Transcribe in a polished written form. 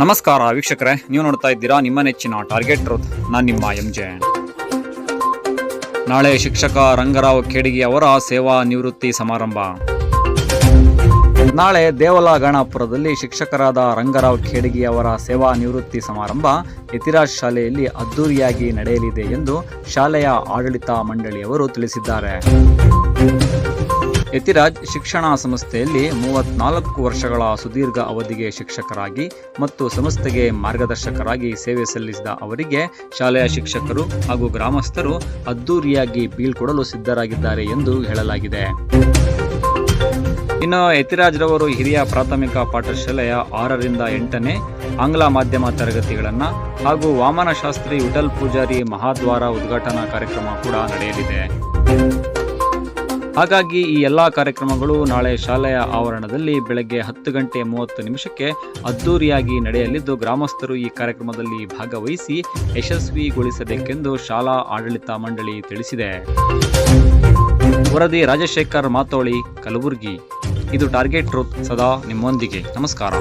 ನಮಸ್ಕಾರ ವೀಕ್ಷಕರೇ, ನೀವು ನೋಡ್ತಾ ಇದ್ದೀರಾ ನಿಮ್ಮ ನೆಚ್ಚಿನ ಟಾರ್ಗೆಟ್ ಟ್ರೂತ್. ನಾನು ನಿಮ್ಮ MJ. ನಾಳೆ ಶಿಕ್ಷಕ ರಂಗರಾವ್ ಖೇಡಗಿ ಅವರ ಸೇವಾ ನಿವೃತ್ತಿ ಸಮಾರಂಭ. ನಾಳೆ ದೇವಲ ಗಣಪುರದಲ್ಲಿ ಶಿಕ್ಷಕರಾದ ರಂಗರಾವ್ ಖೇಡಗಿ ಅವರ ಸೇವಾ ನಿವೃತ್ತಿ ಸಮಾರಂಭ ಯತಿರಾಜ್ ಶಾಲೆಯಲ್ಲಿ ಅದ್ದೂರಿಯಾಗಿ ನಡೆಯಲಿದೆ ಎಂದು ಶಾಲೆಯ ಆಡಳಿತ ಮಂಡಳಿಯವರು ತಿಳಿಸಿದ್ದಾರೆ. ಯತಿರಾಜ್ ಶಿಕ್ಷಣ ಸಂಸ್ಥೆಯಲ್ಲಿ 34 ವರ್ಷಗಳ ಸುದೀರ್ಘ ಅವಧಿಗೆ ಶಿಕ್ಷಕರಾಗಿ ಮತ್ತು ಸಂಸ್ಥೆಗೆ ಮಾರ್ಗದರ್ಶಕರಾಗಿ ಸೇವೆ ಸಲ್ಲಿಸಿದ ಅವರಿಗೆ ಶಾಲೆಯ ಶಿಕ್ಷಕರು ಹಾಗೂ ಗ್ರಾಮಸ್ಥರು ಅದ್ದೂರಿಯಾಗಿ ಬೀಳ್ಕೊಡಲು ಸಿದ್ಧರಾಗಿದ್ದಾರೆ ಎಂದು ಹೇಳಲಾಗಿದೆ. ಇನ್ನು ಯತಿರಾಜ್ ರವರು ಹಿರಿಯ ಪ್ರಾಥಮಿಕ ಪಾಠಶಾಲೆಯ 6ರಿಂದ 8ನೇ ಆಂಗ್ಲ ಮಾಧ್ಯಮ ತರಗತಿಗಳನ್ನು ಹಾಗೂ ವಾಮನಶಾಸ್ತ್ರಿ ವಿಠಲ್ ಪೂಜಾರಿ ಮಹಾದ್ವಾರ ಉದ್ಘಾಟನಾ ಕಾರ್ಯಕ್ರಮ ಕೂಡ ನಡೆಯಲಿದೆ. ಹಾಗಾಗಿ ಈ ಎಲ್ಲ ಕಾರ್ಯಕ್ರಮಗಳು ನಾಳೆ ಶಾಲೆಯ ಆವರಣದಲ್ಲಿ ಬೆಳಗ್ಗೆ 10:30 ಅದ್ದೂರಿಯಾಗಿ ನಡೆಯಲಿದ್ದು, ಗ್ರಾಮಸ್ಥರು ಈ ಕಾರ್ಯಕ್ರಮದಲ್ಲಿ ಭಾಗವಹಿಸಿ ಯಶಸ್ವಿಗೊಳಿಸಬೇಕೆಂದು ಶಾಲಾ ಆಡಳಿತ ಮಂಡಳಿ ತಿಳಿಸಿದೆ. ವರದಿ ರಾಜಶೇಖರ್ ಮಾತೋಳಿ, ಕಲಬುರಗಿ. ಇದು ಟಾರ್ಗೆಟ್ ಟ್ರೂತ್, ಸದಾ ನಿಮ್ಮೊಂದಿಗೆ. ನಮಸ್ಕಾರ.